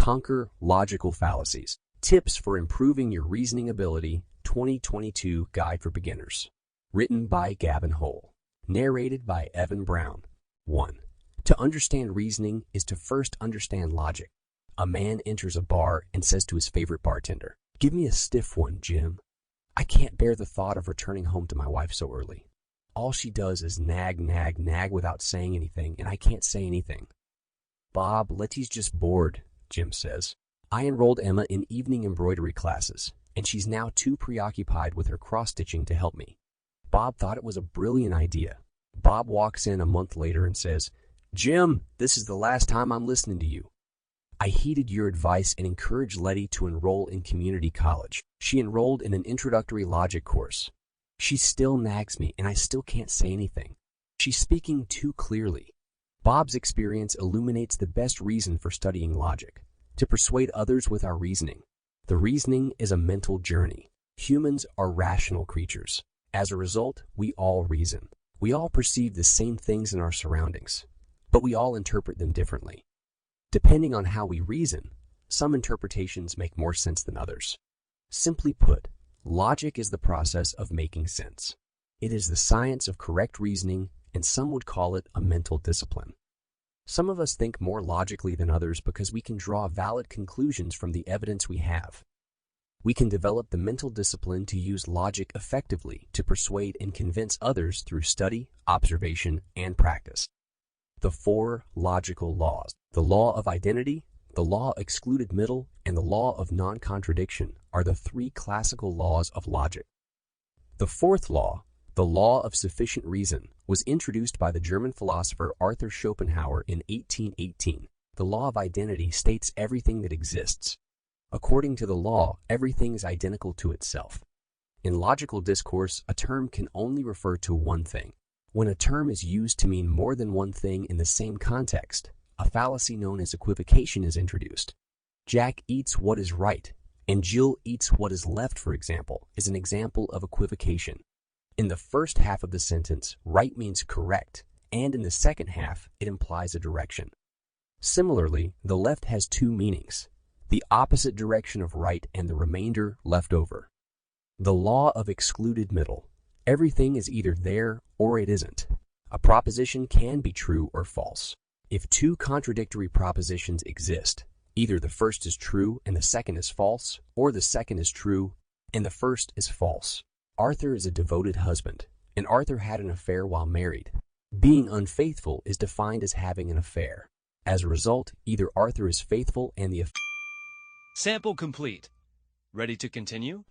Conquer Logical Fallacies. Tips for Improving Your Reasoning Ability 2022 Guide for Beginners. Written by Gavin Houle. Narrated by Evan Brown. 1. To understand reasoning is to first understand logic. A man enters a bar and says to his favorite bartender, "Give me a stiff one, Jim. I can't bear the thought of returning home to my wife so early. All she does is nag without saying anything, and I can't say anything." "Bob, Letty's just bored," Jim says. "I enrolled Emma in evening embroidery classes, and she's now too preoccupied with her cross-stitching to help me." Bob thought it was a brilliant idea. Bob walks in a month later and says, "Jim, this is the last time I'm listening to you. I heeded your advice and encouraged Letty to enroll in community college. She enrolled in an introductory logic course. She still nags me, and I still can't say anything. She's speaking too clearly." Bob's experience illuminates the best reason for studying logic: to persuade others with our reasoning. The reasoning is a mental journey. Humans are rational creatures. As a result, we all reason. We all perceive the same things in our surroundings, but we all interpret them differently. Depending on how we reason, some interpretations make more sense than others. Simply put, logic is the process of making sense. It is the science of correct reasoning, and some would call it a mental discipline. Some of us think more logically than others because we can draw valid conclusions from the evidence we have. We can develop the mental discipline to use logic effectively to persuade and convince others through study, observation, and practice. The 4 logical laws: the law of identity, the law excluded middle, and the law of non-contradiction are the 3 classical laws of logic. The 4th law, the law of sufficient reason, was introduced by the German philosopher Arthur Schopenhauer in 1818. The law of identity states everything that exists. According to the law, everything is identical to itself. In logical discourse, a term can only refer to one thing. When a term is used to mean more than one thing in the same context, a fallacy known as equivocation is introduced. Jack eats what is right, and Jill eats what is left, for example, is an example of equivocation. In the first half of the sentence, right means correct, and in the second half, it implies a direction. Similarly, the left has 2 meanings: the opposite direction of right and the remainder left over. The law of excluded middle: everything is either there or it isn't. A proposition can be true or false. If 2 contradictory propositions exist, either the first is true and the second is false, or the second is true and the first is false. Arthur is a devoted husband, and Arthur had an affair while married. Being unfaithful is defined as having an affair. As a result, either Arthur is faithful and the Sample complete. Ready to continue?